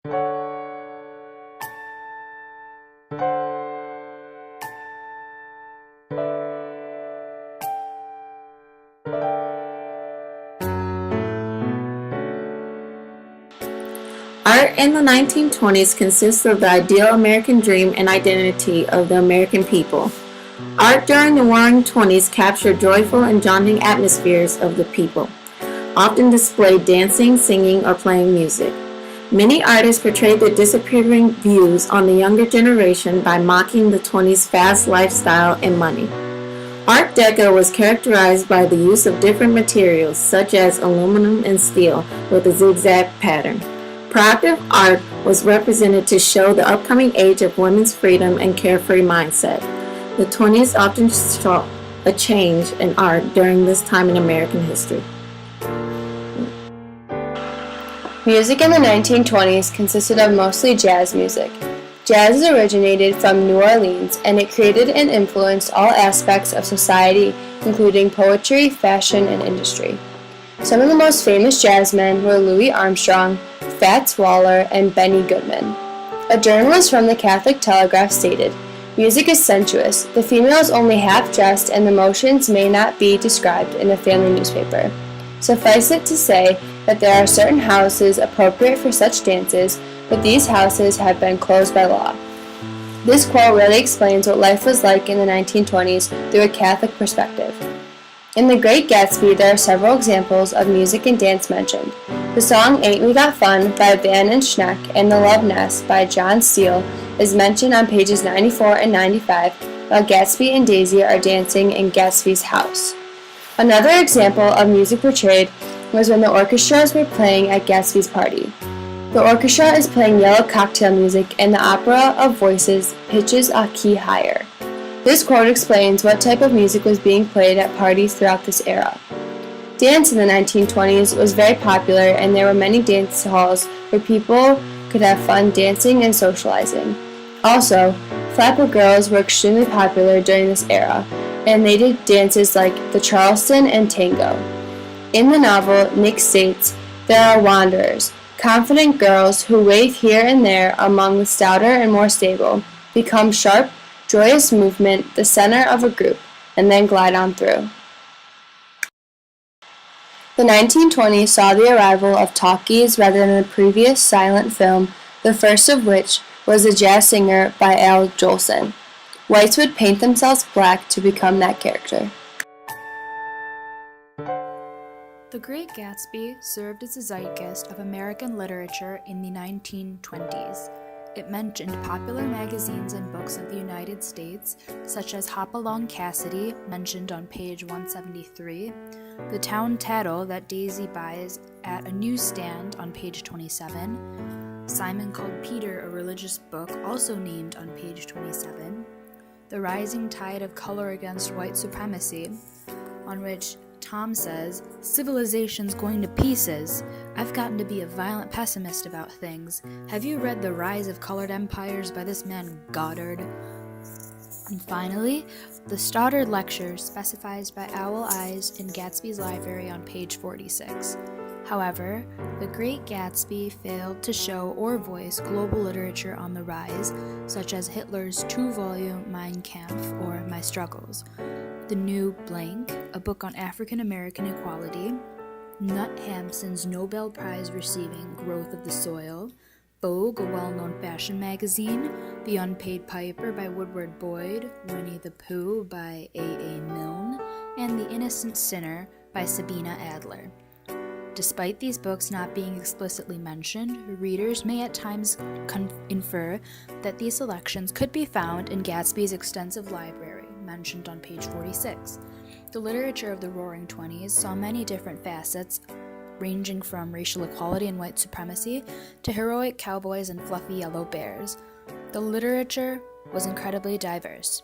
Art in the 1920s consists of the ideal American dream and identity of the American people. Art during the Roaring Twenties captured joyful and jaunting atmospheres of the people, often displayed dancing, singing, or playing music. Many artists portrayed their disappearing views on the younger generation by mocking the 20s fast lifestyle and money. Art Deco was characterized by the use of different materials, such as aluminum and steel, with a zigzag pattern. Proactive art was represented to show the upcoming age of women's freedom and carefree mindset. The 20s often saw a change in art during this time in American history. Music in the 1920s consisted of mostly jazz music. Jazz originated from New Orleans, and it created and influenced all aspects of society, including poetry, fashion, and industry. Some of the most famous jazzmen were Louis Armstrong, Fats Waller, and Benny Goodman. A journalist from the Catholic Telegraph stated, "Music is sensuous. The female is only half dressed, and the motions may not be described in a family newspaper. Suffice it to say that there are certain houses appropriate for such dances, but these houses have been closed by law." This quote really explains what life was like in the 1920s through a Catholic perspective. In The Great Gatsby, there are several examples of music and dance mentioned. The song Ain't We Got Fun by Van and Schneck and The Love Nest by John Steele is mentioned on pages 94 and 95, while Gatsby and Daisy are dancing in Gatsby's house. Another example of music portrayed was when the orchestras were playing at Gatsby's party. The orchestra is playing yellow cocktail music, and the opera of voices pitches a key higher. This quote explains what type of music was being played at parties throughout this era. Dance in the 1920s was very popular, and there were many dance halls where people could have fun dancing and socializing. Also, flapper girls were extremely popular during this era, and they did dances like the Charleston and tango. In the novel, Nick states, "There are wanderers, confident girls who wave here and there among the stouter and more stable, become sharp, joyous movement, the center of a group, and then glide on through." The 1920s saw the arrival of talkies rather than the previous silent film, the first of which was The Jazz Singer by Al Jolson. Whites would paint themselves black to become that character. The Great Gatsby served as a zeitgeist of American literature in the 1920s. It mentioned popular magazines and books of the United States, such as Hopalong Cassidy, mentioned on page 173, The Town Tattle that Daisy buys at a newsstand on page 27, Simon Called Peter, a religious book, also named on page 27, The Rising Tide of Color Against White Supremacy, on which Tom says, "Civilization's going to pieces. I've gotten to be a violent pessimist about things. Have you read The Rise of Colored Empires by this man Goddard?" And finally, the Stoddard Lecture specifies by Owl Eyes in Gatsby's library on page 46. However, The Great Gatsby failed to show or voice global literature on the rise, such as Hitler's 2-volume Mein Kampf or My Struggles, The New Blank, a book on African American equality, Nut Hampson's Nobel Prize-receiving Growth of the Soil, Vogue, a well-known fashion magazine, The Unpaid Piper by Woodward Boyd, Winnie the Pooh by A.A. Milne, and The Innocent Sinner by Sabina Adler. Despite these books not being explicitly mentioned, readers may at times infer that these selections could be found in Gatsby's extensive library, mentioned on page 46. The literature of the Roaring Twenties saw many different facets, ranging from racial equality and white supremacy to heroic cowboys and fluffy yellow bears. The literature was incredibly diverse.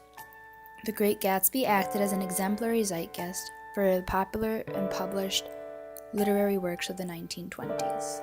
The Great Gatsby acted as an exemplary zeitgeist for the popular and published literary works of the 1920s.